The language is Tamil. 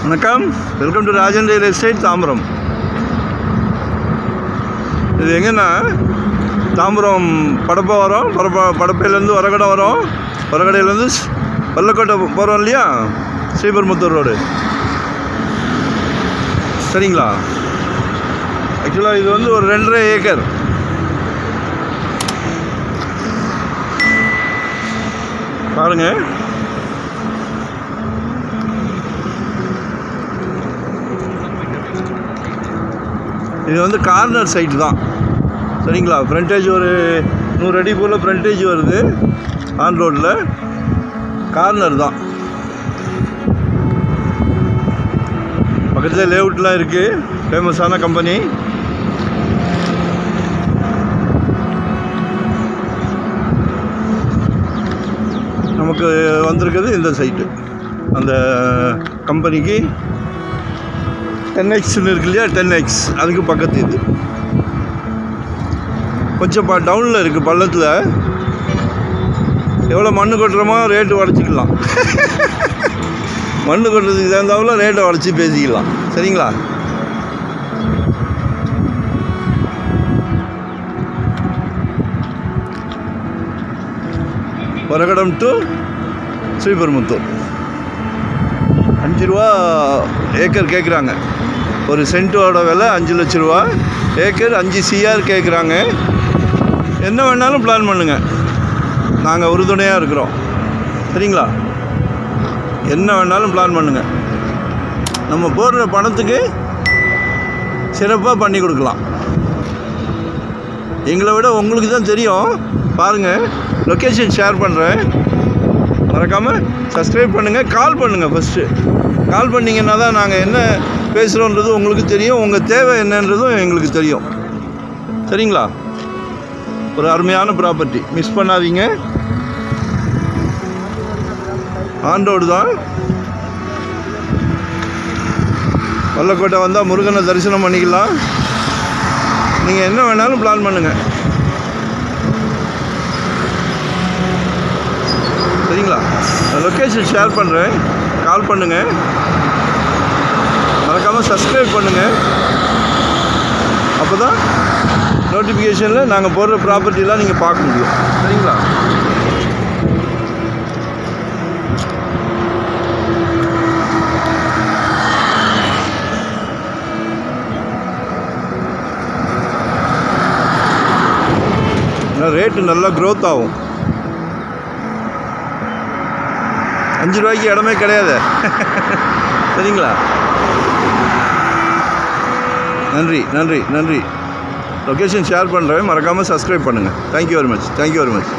வணக்கம், welcome to Rajan real estate Tambaram. இது எங்கன்னா தாம்பரம் படப்பை வரோம், படப்பையிலேருந்து வரகடை வரோம், வரகடையிலேருந்து பள்ளக்கோட்டை போகிறோம் இல்லையா, ஸ்ரீபெரும்புத்தூர் ரோடு. சரிங்களா? ஆக்சுவலாக இது வந்து ஒரு 2.5 ஏக்கர். பாருங்கள், இது வந்து கார்னர் சைட்டு தான். சரிங்களா? ஃப்ரண்டேஜ் ஒரு 100 அடி போல் ஃப்ரண்டேஜ் வருது. ஆன் ரோட்டில் கார்னர் தான். பக்கத்தில் லேஅவுட்லாம் இருக்குது, ஃபேமஸான கம்பெனி. நமக்கு வந்திருக்குது இந்த சைட்டு. அந்த கம்பெனிக்கு 10Xன்னு இருக்கு இல்லையா, 10X அதுக்கு பக்கத்து. இது கொஞ்சம் டவுனில் இருக்குது, பள்ளத்தில். எவ்வளோ மண் கொட்டுறோமோ ரேட்டு உடச்சிக்கலாம். மண் கொட்டுறதுக்கு தகுந்தாவில் ரேட்டை உடச்சி பேசிக்கலாம். சரிங்களா? வரகடம் டு ஸ்ரீபெரும்புத்தூர் 5 ரூபா ஏக்கர் கேட்குறாங்க. ஒரு சென்ட்டோட விலை 5 லட்ச ரூபா. ஏக்கர் 5 CR கேட்குறாங்க. என்ன வேணாலும் பிளான் பண்ணுங்கள், நாங்கள் உறுதுணையாக இருக்கிறோம். சரிங்களா? என்ன வேணாலும் பிளான் பண்ணுங்கள், நம்ம போடுற பணத்துக்கு சிறப்பாக பண்ணி கொடுக்கலாம். எங்களை விட உங்களுக்கு தான் தெரியும். பாருங்கள், லொக்கேஷன் ஷேர் பண்ணுறேன், மறக்காமல் சப்ஸ்கிரைப் பண்ணுங்கள். கால் பண்ணுங்கள். ஃபஸ்ட்டு கால் பண்ணிங்கன்னா தான் நாங்கள் என்ன பேசுகிறோன்றது உங்களுக்கு தெரியும், உங்கள் தேவை என்னன்றதும் எங்களுக்கு தெரியும். சரிங்களா? ஒரு அருமையான ப்ராப்பர்ட்டி, மிஸ் பண்ணாதீங்க. ஆன் ரோடு தான். பள்ளக்கோட்டை வந்தால் முருகனை தரிசனம் பண்ணிக்கலாம். நீங்கள் என்ன வேணாலும் பிளான் பண்ணுங்கள். சரிங்களா? லொக்கேஷன் ஷேர் பண்ணுறேன், கால் பண்ணுங்கள். மறக்காமல் சப்ஸ்கிரைப் பண்ணுங்கள். அப்போ தான் நோட்டிஃபிகேஷனில் நாங்கள் போடுற ப்ராப்பர்ட்டிலாம் நீங்கள் பார்க்க முடியும். சரிங்களா? ரேட்டு நல்லா க்ரோத் ஆகும். 5 ரூபாய்க்கு இடமே கிடையாது. சரிங்களா? நன்றி நன்றி நன்றி. லொக்கேஷன் ஷேர் பண்ணுறேன், மறக்காமல் சப்ஸ்கிரைப் பண்ணுங்கள். Thank you very much.